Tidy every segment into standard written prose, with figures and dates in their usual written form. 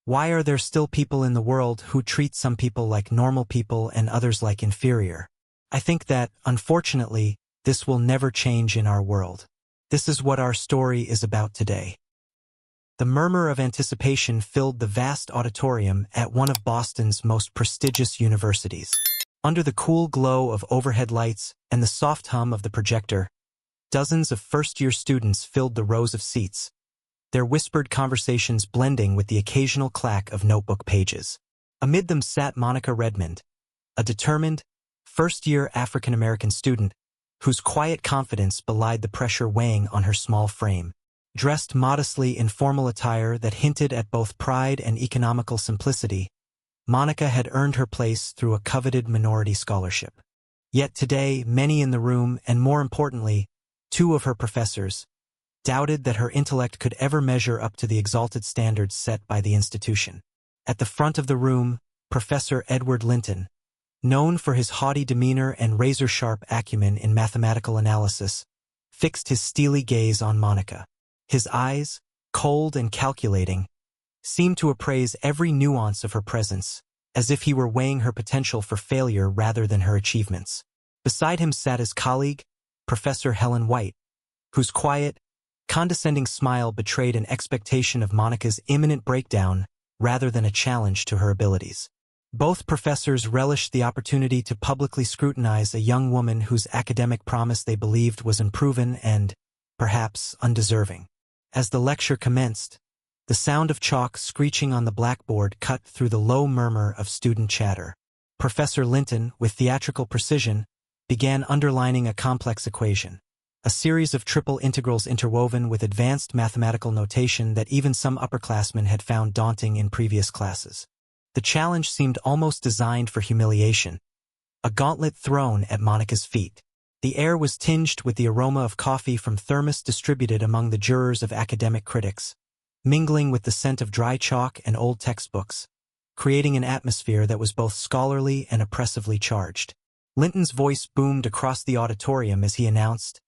Why are there still people in the world who treat some people like normal people and others like inferior? I think that, unfortunately, this will never change in our world. This is what our story is about today. The murmur of anticipation filled the vast auditorium at one of Boston's most prestigious universities. Under the cool glow of overhead lights and the soft hum of the projector, dozens of first-year students filled the rows of seats, their whispered conversations blending with the occasional clack of notebook pages. Amid them sat Monica Redmond, a determined, first-year African-American student whose quiet confidence belied the pressure weighing on her small frame. Dressed modestly in formal attire that hinted at both pride and economical simplicity, Monica had earned her place through a coveted minority scholarship. Yet today, many in the room, and more importantly, two of her professors, doubted that her intellect could ever measure up to the exalted standards set by the institution. At the front of the room, Professor Edward Linton, known for his haughty demeanor and razor-sharp acumen in mathematical analysis, fixed his steely gaze on Monica. His eyes, cold and calculating, seemed to appraise every nuance of her presence, as if he were weighing her potential for failure rather than her achievements. Beside him sat his colleague, Professor Helen White, whose quiet, condescending smile betrayed an expectation of Monica's imminent breakdown rather than a challenge to her abilities. Both professors relished the opportunity to publicly scrutinize a young woman whose academic promise they believed was unproven and, perhaps, undeserving. As the lecture commenced, the sound of chalk screeching on the blackboard cut through the low murmur of student chatter. Professor Linton, with theatrical precision, began underlining a complex equation, a series of triple integrals interwoven with advanced mathematical notation that even some upperclassmen had found daunting in previous classes. The challenge seemed almost designed for humiliation, a gauntlet thrown at Monica's feet. The air was tinged with the aroma of coffee from thermos distributed among the jurors of academic critics, mingling with the scent of dry chalk and old textbooks, creating an atmosphere that was both scholarly and oppressively charged. Linton's voice boomed across the auditorium as he announced,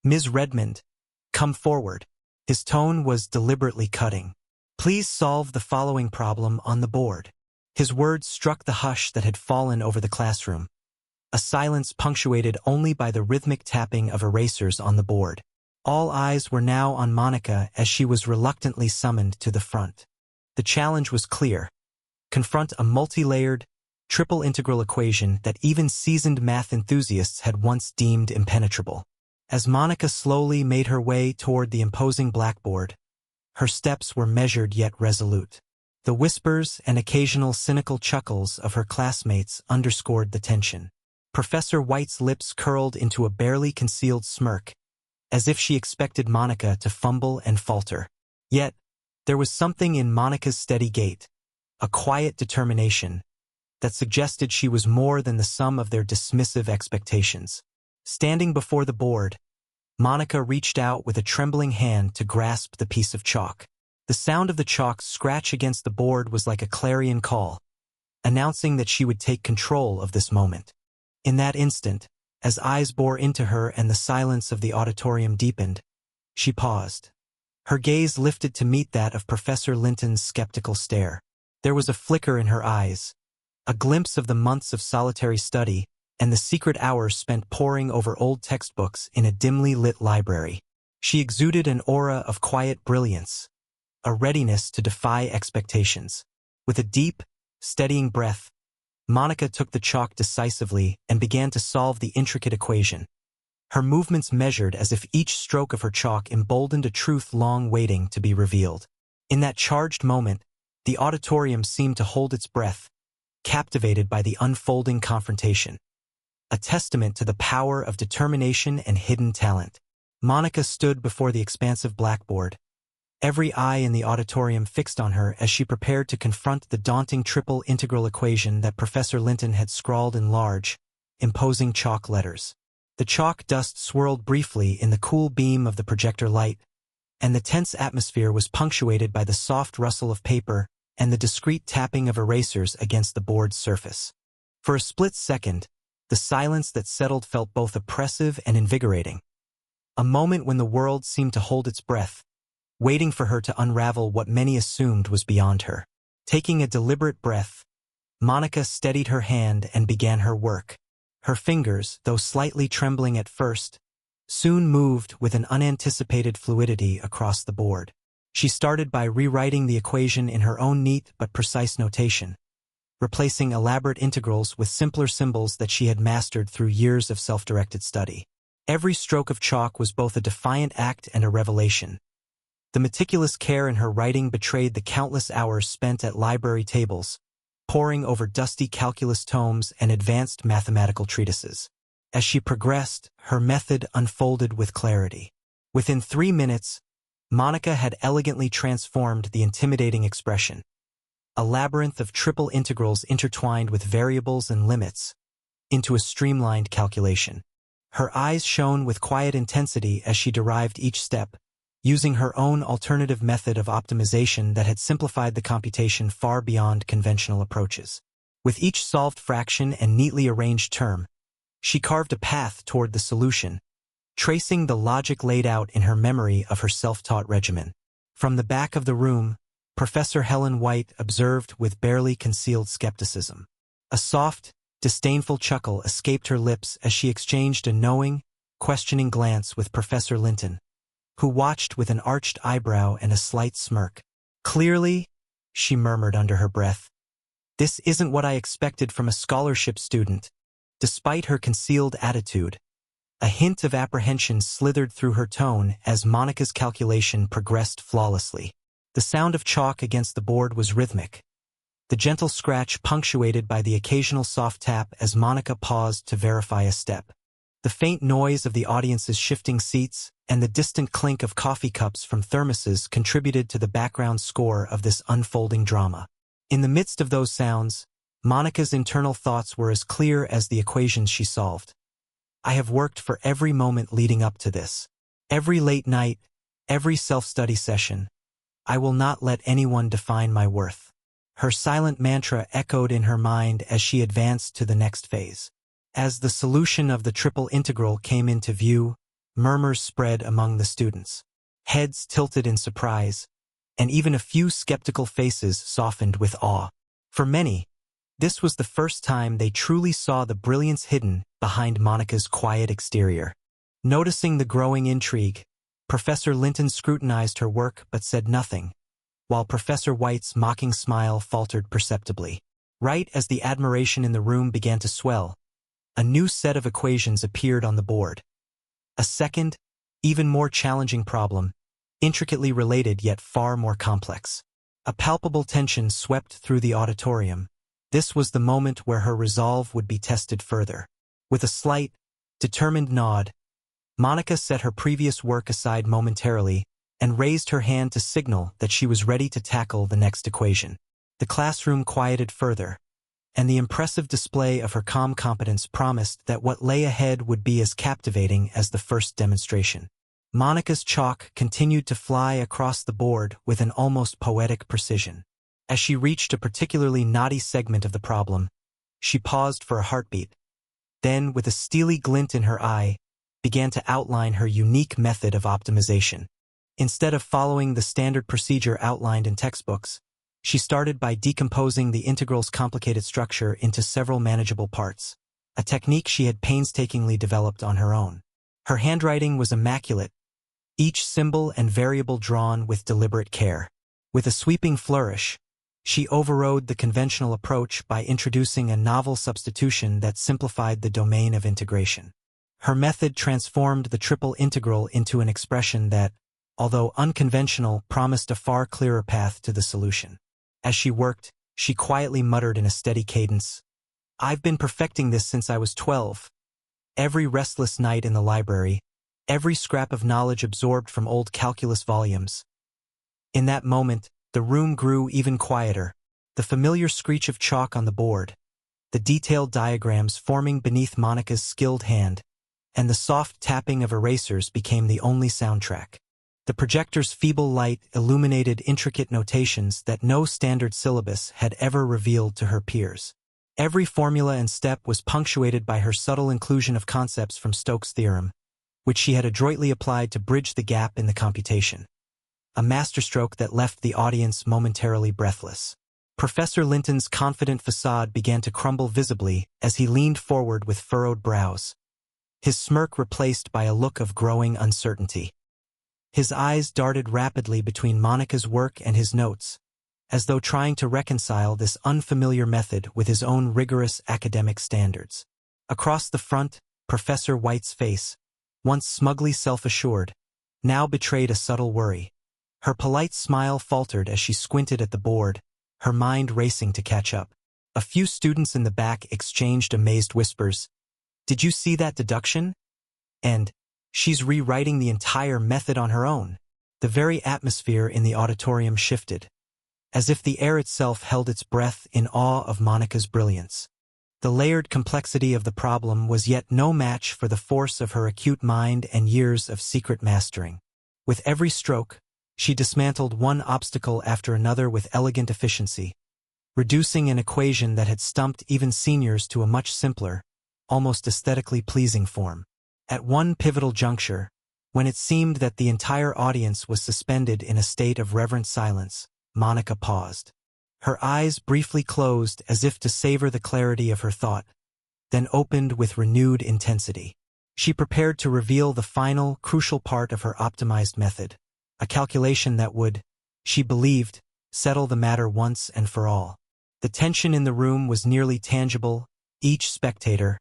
"Ms. Redmond, come forward." His tone was deliberately cutting. "Please solve the following problem on the board." His words struck the hush that had fallen over the classroom, a silence punctuated only by the rhythmic tapping of erasers on the board. All eyes were now on Monica as she was reluctantly summoned to the front. The challenge was clear. Confront a multi-layered, triple integral equation that even seasoned math enthusiasts had once deemed impenetrable. As Monica slowly made her way toward the imposing blackboard, her steps were measured yet resolute. The whispers and occasional cynical chuckles of her classmates underscored the tension. Professor White's lips curled into a barely concealed smirk, as if she expected Monica to fumble and falter. Yet, there was something in Monica's steady gait, a quiet determination, that suggested she was more than the sum of their dismissive expectations. Standing before the board, Monica reached out with a trembling hand to grasp the piece of chalk. The sound of the chalk scratch against the board was like a clarion call, announcing that she would take control of this moment. In that instant, as eyes bore into her and the silence of the auditorium deepened, she paused. Her gaze lifted to meet that of Professor Linton's skeptical stare. There was a flicker in her eyes, a glimpse of the months of solitary study and the secret hours spent poring over old textbooks in a dimly lit library. She exuded an aura of quiet brilliance, a readiness to defy expectations. With a deep, steadying breath, Monica took the chalk decisively and began to solve the intricate equation, her movements measured as if each stroke of her chalk emboldened a truth long waiting to be revealed. In that charged moment, the auditorium seemed to hold its breath, captivated by the unfolding confrontation, a testament to the power of determination and hidden talent. Monica stood before the expansive blackboard, every eye in the auditorium fixed on her as she prepared to confront the daunting triple integral equation that Professor Linton had scrawled in large, imposing chalk letters. The chalk dust swirled briefly in the cool beam of the projector light, and the tense atmosphere was punctuated by the soft rustle of paper and the discreet tapping of erasers against the board's surface. For a split second, the silence that settled felt both oppressive and invigorating, a moment when the world seemed to hold its breath, waiting for her to unravel what many assumed was beyond her. Taking a deliberate breath, Monica steadied her hand and began her work. Her fingers, though slightly trembling at first, soon moved with an unanticipated fluidity across the board. She started by rewriting the equation in her own neat but precise notation, replacing elaborate integrals with simpler symbols that she had mastered through years of self-directed study. Every stroke of chalk was both a defiant act and a revelation. The meticulous care in her writing betrayed the countless hours spent at library tables, poring over dusty calculus tomes and advanced mathematical treatises. As she progressed, her method unfolded with clarity. Within 3 minutes, Monica had elegantly transformed the intimidating expression, a labyrinth of triple integrals intertwined with variables and limits, into a streamlined calculation. Her eyes shone with quiet intensity as she derived each step, using her own alternative method of optimization that had simplified the computation far beyond conventional approaches. With each solved fraction and neatly arranged term, she carved a path toward the solution, tracing the logic laid out in her memory of her self-taught regimen. From the back of the room, Professor Helen White observed with barely concealed skepticism. A soft, disdainful chuckle escaped her lips as she exchanged a knowing, questioning glance with Professor Linton, who watched with an arched eyebrow and a slight smirk. "Clearly," she murmured under her breath, "this isn't what I expected from a scholarship student." Despite her concealed attitude, a hint of apprehension slithered through her tone as Monica's calculation progressed flawlessly. The sound of chalk against the board was rhythmic, the gentle scratch punctuated by the occasional soft tap as Monica paused to verify a step. The faint noise of the audience's shifting seats and the distant clink of coffee cups from thermoses contributed to the background score of this unfolding drama. In the midst of those sounds, Monica's internal thoughts were as clear as the equations she solved. "I have worked for every moment leading up to this. Every late night, every self-study session. I will not let anyone define my worth." Her silent mantra echoed in her mind as she advanced to the next phase. As the solution of the triple integral came into view, murmurs spread among the students. Heads tilted in surprise, and even a few skeptical faces softened with awe. For many, this was the first time they truly saw the brilliance hidden behind Monica's quiet exterior. Noticing the growing intrigue, Professor Linton scrutinized her work but said nothing, while Professor White's mocking smile faltered perceptibly. Right as the admiration in the room began to swell, a new set of equations appeared on the board. A second, even more challenging problem, intricately related yet far more complex. A palpable tension swept through the auditorium. This was the moment where her resolve would be tested further. With a slight, determined nod, Monica set her previous work aside momentarily and raised her hand to signal that she was ready to tackle the next equation. The classroom quieted further, and the impressive display of her calm competence promised that what lay ahead would be as captivating as the first demonstration. Monica's chalk continued to fly across the board with an almost poetic precision. As she reached a particularly knotty segment of the problem, she paused for a heartbeat, then, with a steely glint in her eye, began to outline her unique method of optimization. Instead of following the standard procedure outlined in textbooks, she started by decomposing the integral's complicated structure into several manageable parts, a technique she had painstakingly developed on her own. Her handwriting was immaculate, each symbol and variable drawn with deliberate care. With a sweeping flourish, she overrode the conventional approach by introducing a novel substitution that simplified the domain of integration. Her method transformed the triple integral into an expression that, although unconventional, promised a far clearer path to the solution. As she worked, she quietly muttered in a steady cadence, "I've been perfecting this since I was 12. Every restless night in the library, every scrap of knowledge absorbed from old calculus volumes." In that moment, the room grew even quieter. The familiar screech of chalk on the board, the detailed diagrams forming beneath Monica's skilled hand, and the soft tapping of erasers became the only soundtrack. The projector's feeble light illuminated intricate notations that no standard syllabus had ever revealed to her peers. Every formula and step was punctuated by her subtle inclusion of concepts from Stokes Theorem, which she had adroitly applied to bridge the gap in the computation. A masterstroke that left the audience momentarily breathless. Professor Linton's confident facade began to crumble visibly as he leaned forward with furrowed brows, his smirk replaced by a look of growing uncertainty. His eyes darted rapidly between Monica's work and his notes, as though trying to reconcile this unfamiliar method with his own rigorous academic standards. Across the front, Professor White's face, once smugly self-assured, now betrayed a subtle worry. Her polite smile faltered as she squinted at the board, her mind racing to catch up. A few students in the back exchanged amazed whispers. "Did you see that deduction?" And, "She's rewriting the entire method on her own." The very atmosphere in the auditorium shifted, as if the air itself held its breath in awe of Monica's brilliance. The layered complexity of the problem was yet no match for the force of her acute mind and years of secret mastering. With every stroke, she dismantled one obstacle after another with elegant efficiency, reducing an equation that had stumped even seniors to a much simpler, almost aesthetically pleasing form. At one pivotal juncture, when it seemed that the entire audience was suspended in a state of reverent silence, Monica paused. Her eyes briefly closed as if to savor the clarity of her thought, then opened with renewed intensity. She prepared to reveal the final, crucial part of her optimized method, a calculation that would, she believed, settle the matter once and for all. The tension in the room was nearly tangible. Each spectator,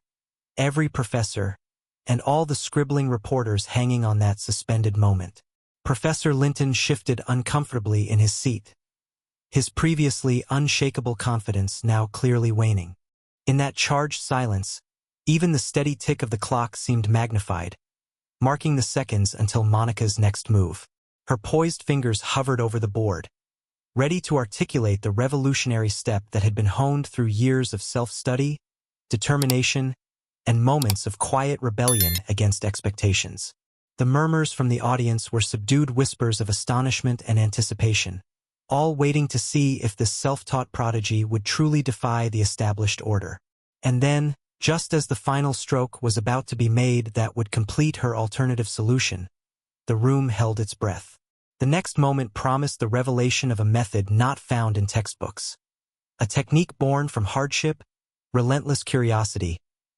every professor, and all the scribbling reporters hanging on that suspended moment. Professor Linton shifted uncomfortably in his seat, his previously unshakable confidence now clearly waning. In that charged silence, even the steady tick of the clock seemed magnified, marking the seconds until Monica's next move. Her poised fingers hovered over the board, ready to articulate the revolutionary step that had been honed through years of self-study, determination, and moments of quiet rebellion against expectations. The murmurs from the audience were subdued whispers of astonishment and anticipation, all waiting to see if this self-taught prodigy would truly defy the established order. And then, just as the final stroke was about to be made that would complete her alternative solution, the room held its breath. The next moment promised the revelation of a method not found in textbooks, a technique born from hardship, relentless curiosity,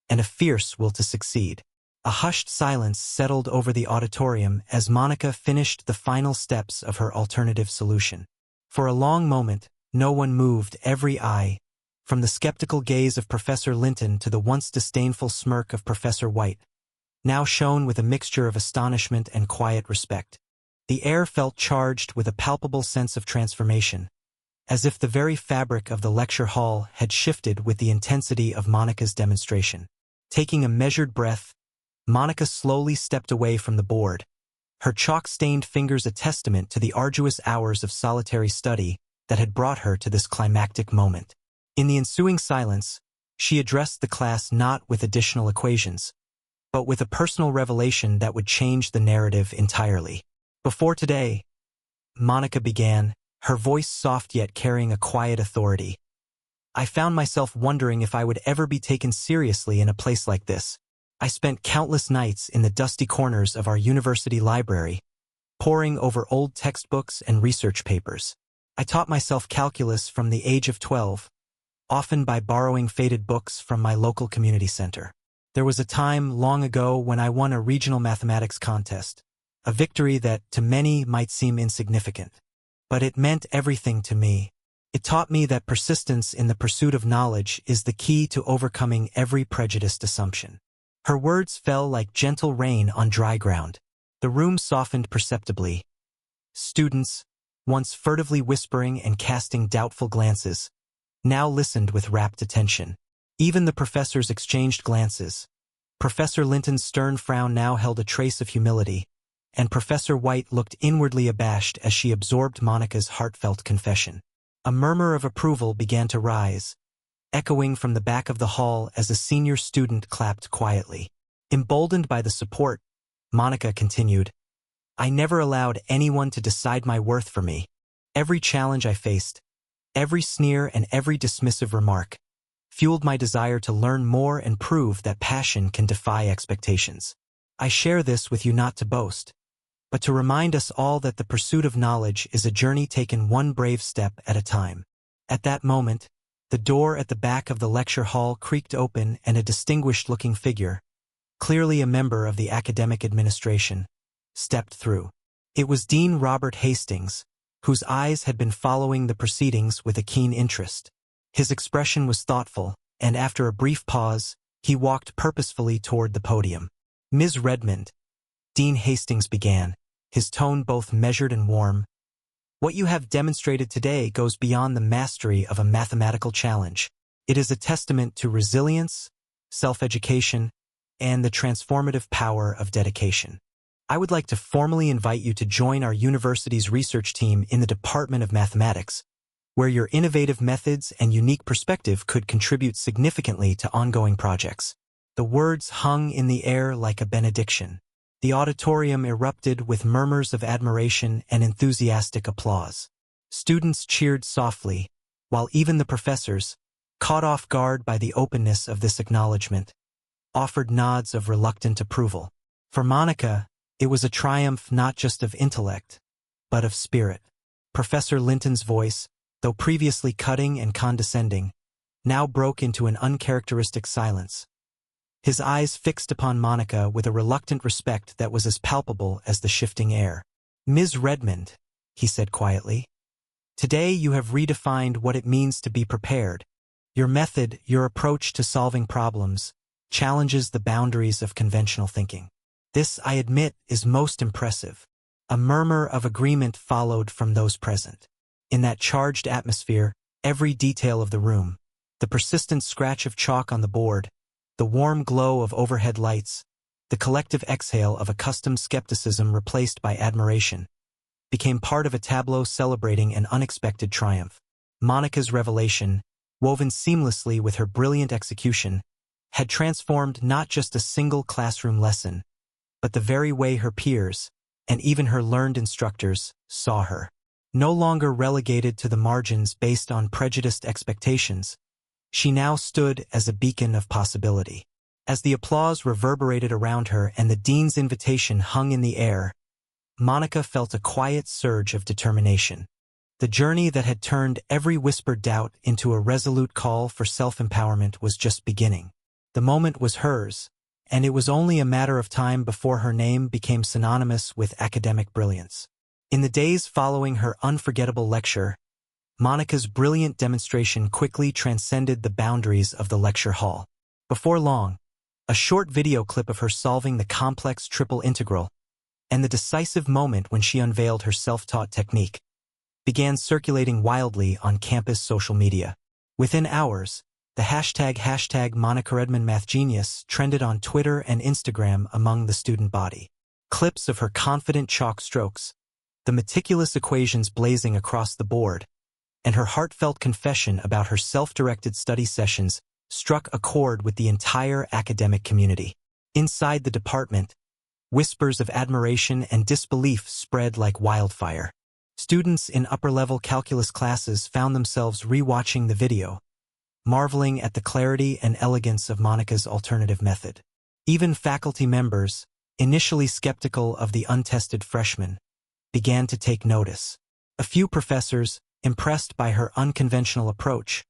and a fierce will to succeed. A hushed silence settled over the auditorium as Monica finished the final steps of her alternative solution. For a long moment, no one moved, every eye, from the skeptical gaze of Professor Linton to the once disdainful smirk of Professor White, now shone with a mixture of astonishment and quiet respect. The air felt charged with a palpable sense of transformation, as if the very fabric of the lecture hall had shifted with the intensity of Monica's demonstration. Taking a measured breath, Monica slowly stepped away from the board, her chalk-stained fingers a testament to the arduous hours of solitary study that had brought her to this climactic moment. In the ensuing silence, she addressed the class not with additional equations, but with a personal revelation that would change the narrative entirely. "Before today," Monica began, her voice soft yet carrying a quiet authority, "I found myself wondering if I would ever be taken seriously in a place like this. I spent countless nights in the dusty corners of our university library, poring over old textbooks and research papers. I taught myself calculus from the age of 12, often by borrowing faded books from my local community center. There was a time long ago when I won a regional mathematics contest, a victory that to many might seem insignificant. But it meant everything to me. It taught me that persistence in the pursuit of knowledge is the key to overcoming every prejudiced assumption." Her words fell like gentle rain on dry ground. The room softened perceptibly. Students, once furtively whispering and casting doubtful glances, now listened with rapt attention. Even the professors exchanged glances. Professor Linton's stern frown now held a trace of humility, and Professor White looked inwardly abashed as she absorbed Monica's heartfelt confession. A murmur of approval began to rise, echoing from the back of the hall as a senior student clapped quietly. Emboldened by the support, Monica continued, "I never allowed anyone to decide my worth for me. Every challenge I faced, every sneer and every dismissive remark, fueled my desire to learn more and prove that passion can defy expectations. I share this with you not to boast, but to remind us all that the pursuit of knowledge is a journey taken one brave step at a time." At that moment, the door at the back of the lecture hall creaked open and a distinguished-looking figure, clearly a member of the academic administration, stepped through. It was Dean Robert Hastings, whose eyes had been following the proceedings with a keen interest. His expression was thoughtful, and after a brief pause, he walked purposefully toward the podium. "Ms. Redmond," Dean Hastings began, his tone both measured and warm, "what you have demonstrated today goes beyond the mastery of a mathematical challenge. It is a testament to resilience, self-education, and the transformative power of dedication. I would like to formally invite you to join our university's research team in the Department of Mathematics, where your innovative methods and unique perspective could contribute significantly to ongoing projects." The words hung in the air like a benediction. The auditorium erupted with murmurs of admiration and enthusiastic applause. Students cheered softly, while even the professors, caught off guard by the openness of this acknowledgement, offered nods of reluctant approval. For Monica, it was a triumph not just of intellect, but of spirit. Professor Linton's voice, though previously cutting and condescending, now broke into an uncharacteristic silence. His eyes fixed upon Monica with a reluctant respect that was as palpable as the shifting air. "Ms. Redmond," he said quietly, "today you have redefined what it means to be prepared. Your method, your approach to solving problems, challenges the boundaries of conventional thinking. This, I admit, is most impressive." A murmur of agreement followed from those present. In that charged atmosphere, every detail of the room, the persistent scratch of chalk on the board, the warm glow of overhead lights, the collective exhale of accustomed skepticism replaced by admiration, became part of a tableau celebrating an unexpected triumph. Monica's revelation, woven seamlessly with her brilliant execution, had transformed not just a single classroom lesson, but the very way her peers, and even her learned instructors, saw her. No longer relegated to the margins based on prejudiced expectations, she now stood as a beacon of possibility. As the applause reverberated around her and the dean's invitation hung in the air, Monica felt a quiet surge of determination. The journey that had turned every whispered doubt into a resolute call for self-empowerment was just beginning. The moment was hers, and it was only a matter of time before her name became synonymous with academic brilliance. In the days following her unforgettable lecture, Monica's brilliant demonstration quickly transcended the boundaries of the lecture hall. Before long, a short video clip of her solving the complex triple integral, and the decisive moment when she unveiled her self-taught technique, began circulating wildly on campus social media. Within hours, the hashtag Monica Redmond Math Genius trended on Twitter and Instagram among the student body. Clips of her confident chalk strokes, the meticulous equations blazing across the board, and her heartfelt confession about her self-directed study sessions struck a chord with the entire academic community. Inside the department, whispers of admiration and disbelief spread like wildfire. Students in upper-level calculus classes found themselves rewatching the video, marveling at the clarity and elegance of Monica's alternative method. Even faculty members, initially skeptical of the untested freshman, began to take notice. A few professors, impressed by her unconventional approach,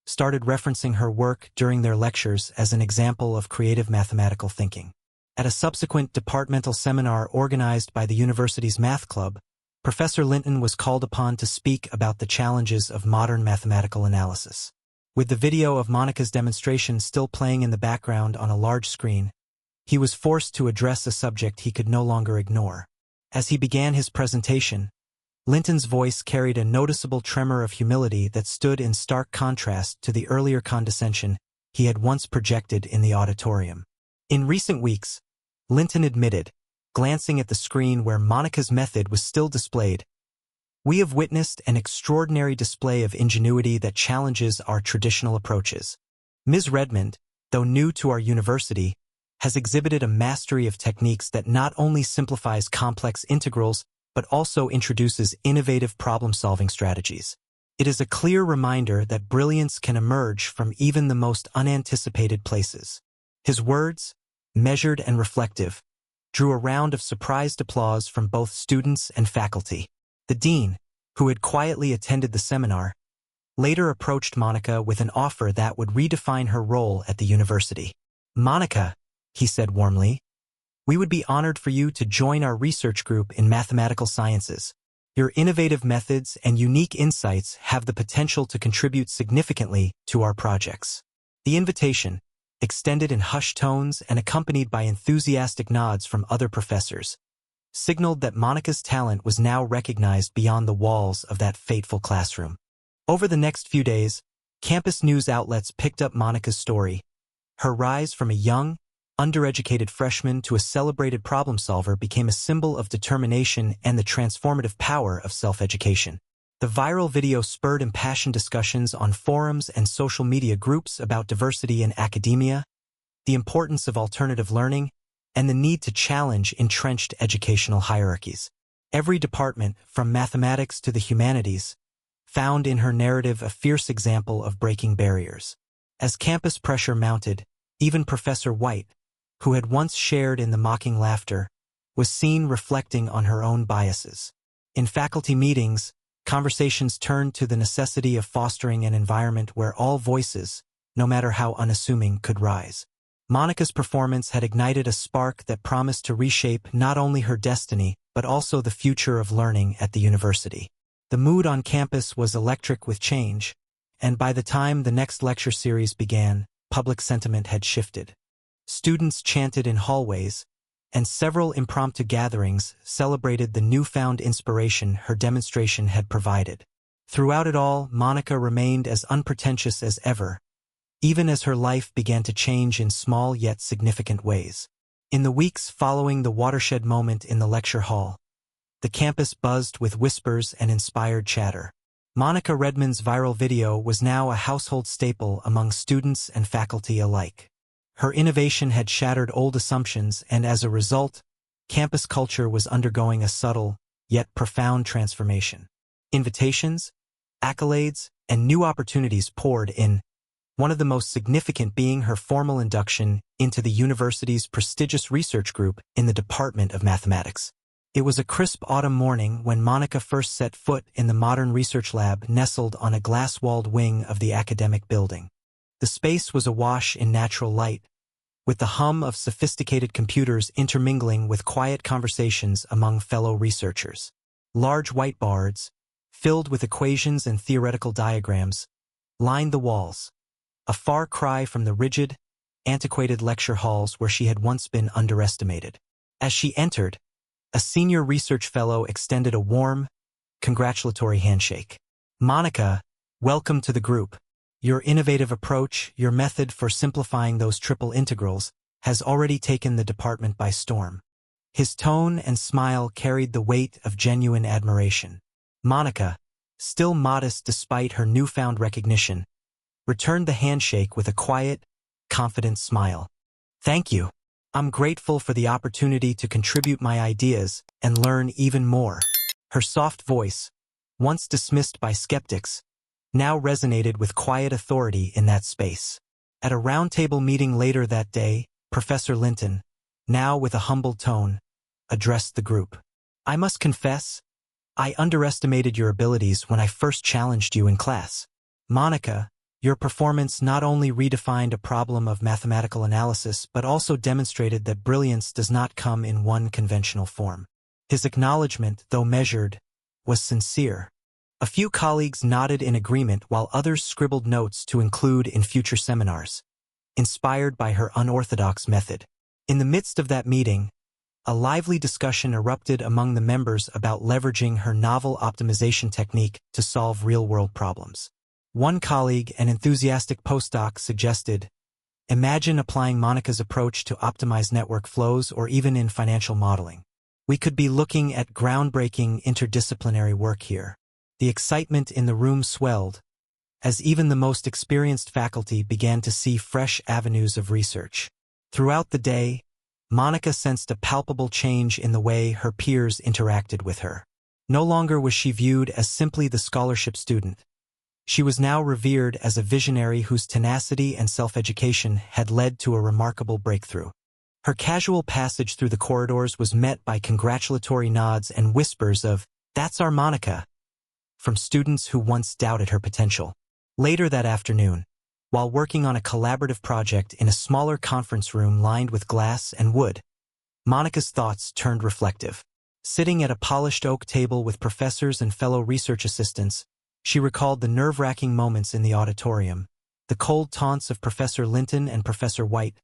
started referencing her work during their lectures as an example of creative mathematical thinking. At a subsequent departmental seminar organized by the university's math club, Professor Linton was called upon to speak about the challenges of modern mathematical analysis. With the video of Monica's demonstration still playing in the background on a large screen, he was forced to address a subject he could no longer ignore. As he began his presentation, Linton's voice carried a noticeable tremor of humility that stood in stark contrast to the earlier condescension he had once projected in the auditorium. In recent weeks, Linton admitted, glancing at the screen where Monica's method was still displayed, "We have witnessed an extraordinary display of ingenuity that challenges our traditional approaches. Ms. Redmond, though new to our university, has exhibited a mastery of techniques that not only simplifies complex integrals, but also introduces innovative problem-solving strategies. It is a clear reminder that brilliance can emerge from even the most unanticipated places." His words, measured and reflective, drew a round of surprised applause from both students and faculty. The dean, who had quietly attended the seminar, later approached Monica with an offer that would redefine her role at the university. "Monica," he said warmly, "we would be honored for you to join our research group in mathematical sciences. Your innovative methods and unique insights have the potential to contribute significantly to our projects." The invitation, extended in hushed tones and accompanied by enthusiastic nods from other professors, signaled that Monica's talent was now recognized beyond the walls of that fateful classroom. Over the next few days, campus news outlets picked up Monica's story. Her rise from a young, undereducated freshman to a celebrated problem solver became a symbol of determination and the transformative power of self-education. The viral video spurred impassioned discussions on forums and social media groups about diversity in academia, the importance of alternative learning, and the need to challenge entrenched educational hierarchies. Every department, from mathematics to the humanities, found in her narrative a fierce example of breaking barriers. As campus pressure mounted, even Professor White, who had once shared in the mocking laughter, was seen reflecting on her own biases. In faculty meetings, conversations turned to the necessity of fostering an environment where all voices, no matter how unassuming, could rise. Monica's performance had ignited a spark that promised to reshape not only her destiny, but also the future of learning at the university. The mood on campus was electric with change, and by the time the next lecture series began, public sentiment had shifted. Students chanted in hallways, and several impromptu gatherings celebrated the newfound inspiration her demonstration had provided. Throughout it all, Monica remained as unpretentious as ever, even as her life began to change in small yet significant ways. In the weeks following the watershed moment in the lecture hall, the campus buzzed with whispers and inspired chatter. Monica Redmond's viral video was now a household staple among students and faculty alike. Her innovation had shattered old assumptions, and as a result, campus culture was undergoing a subtle, yet profound transformation. Invitations, accolades, and new opportunities poured in, one of the most significant being her formal induction into the university's prestigious research group in the Department of Mathematics. It was a crisp autumn morning when Monica first set foot in the modern research lab nestled on a glass-walled wing of the academic building. The space was awash in natural light, with the hum of sophisticated computers intermingling with quiet conversations among fellow researchers. Large whiteboards, filled with equations and theoretical diagrams, lined the walls, a far cry from the rigid, antiquated lecture halls where she had once been underestimated. As she entered, a senior research fellow extended a warm, congratulatory handshake. "Monica, welcome to the group. Your innovative approach, your method for simplifying those triple integrals, has already taken the department by storm." His tone and smile carried the weight of genuine admiration. Monica, still modest despite her newfound recognition, returned the handshake with a quiet, confident smile. "Thank you. I'm grateful for the opportunity to contribute my ideas and learn even more." Her soft voice, once dismissed by skeptics, now resonated with quiet authority in that space. At a roundtable meeting later that day, Professor Linton, now with a humble tone, addressed the group. "I must confess, I underestimated your abilities when I first challenged you in class. Monica, your performance not only redefined a problem of mathematical analysis but also demonstrated that brilliance does not come in one conventional form." His acknowledgement, though measured, was sincere. A few colleagues nodded in agreement while others scribbled notes to include in future seminars, inspired by her unorthodox method. In the midst of that meeting, a lively discussion erupted among the members about leveraging her novel optimization technique to solve real-world problems. One colleague, an enthusiastic postdoc, suggested, "Imagine applying Monica's approach to optimize network flows or even in financial modeling. We could be looking at groundbreaking interdisciplinary work here." The excitement in the room swelled, as even the most experienced faculty began to see fresh avenues of research. Throughout the day, Monica sensed a palpable change in the way her peers interacted with her. No longer was she viewed as simply the scholarship student. She was now revered as a visionary whose tenacity and self-education had led to a remarkable breakthrough. Her casual passage through the corridors was met by congratulatory nods and whispers of, "That's our Monica," from students who once doubted her potential. Later that afternoon, while working on a collaborative project in a smaller conference room lined with glass and wood, Monica's thoughts turned reflective. Sitting at a polished oak table with professors and fellow research assistants, she recalled the nerve-wracking moments in the auditorium, the cold taunts of Professor Linton and Professor White,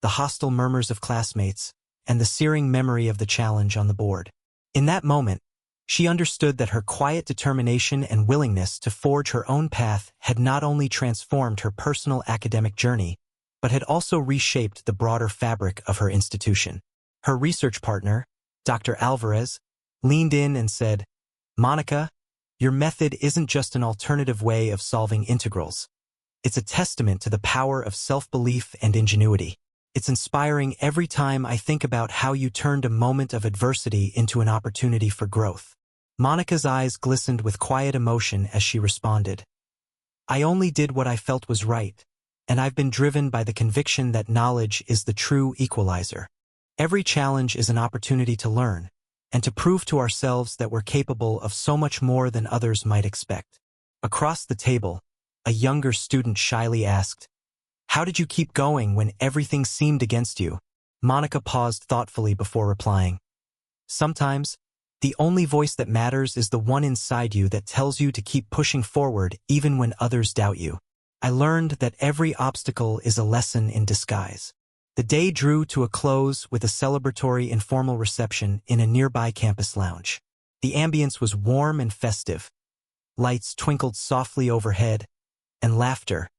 the hostile murmurs of classmates, and the searing memory of the challenge on the board. In that moment, she understood that her quiet determination and willingness to forge her own path had not only transformed her personal academic journey, but had also reshaped the broader fabric of her institution. Her research partner, Dr. Alvarez, leaned in and said, "Monica, your method isn't just an alternative way of solving integrals. It's a testament to the power of self-belief and ingenuity. It's inspiring every time I think about how you turned a moment of adversity into an opportunity for growth." Monica's eyes glistened with quiet emotion as she responded, "I only did what I felt was right, and I've been driven by the conviction that knowledge is the true equalizer. Every challenge is an opportunity to learn, and to prove to ourselves that we're capable of so much more than others might expect." Across the table, a younger student shyly asked, "How did you keep going when everything seemed against you?" Monica paused thoughtfully before replying, "Sometimes, the only voice that matters is the one inside you that tells you to keep pushing forward even when others doubt you. I learned that every obstacle is a lesson in disguise." The day drew to a close with a celebratory informal reception in a nearby campus lounge. The ambience was warm and festive. Lights twinkled softly overhead, and laughter,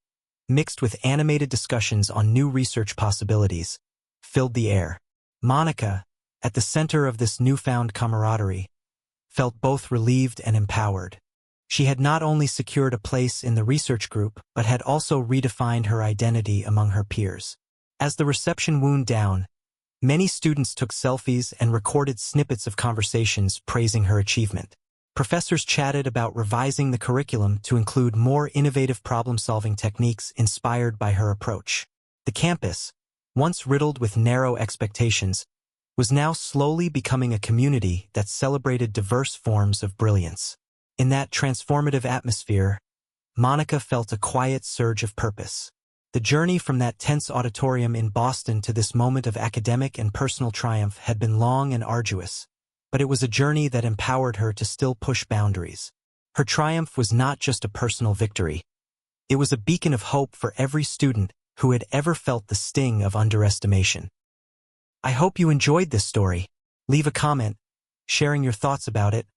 mixed with animated discussions on new research possibilities, filled the air. Monica, at the center of this newfound camaraderie, felt both relieved and empowered. She had not only secured a place in the research group, but had also redefined her identity among her peers. As the reception wound down, many students took selfies and recorded snippets of conversations praising her achievement. Professors chatted about revising the curriculum to include more innovative problem-solving techniques inspired by her approach. The campus, once riddled with narrow expectations, was now slowly becoming a community that celebrated diverse forms of brilliance. In that transformative atmosphere, Monica felt a quiet surge of purpose. The journey from that tense auditorium in Boston to this moment of academic and personal triumph had been long and arduous, but it was a journey that empowered her to still push boundaries. Her triumph was not just a personal victory. It was a beacon of hope for every student who had ever felt the sting of underestimation. I hope you enjoyed this story. Leave a comment, sharing your thoughts about it.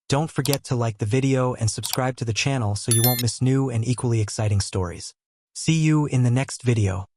Don't forget to like the video and subscribe to the channel so you won't miss new and equally exciting stories. See you in the next video.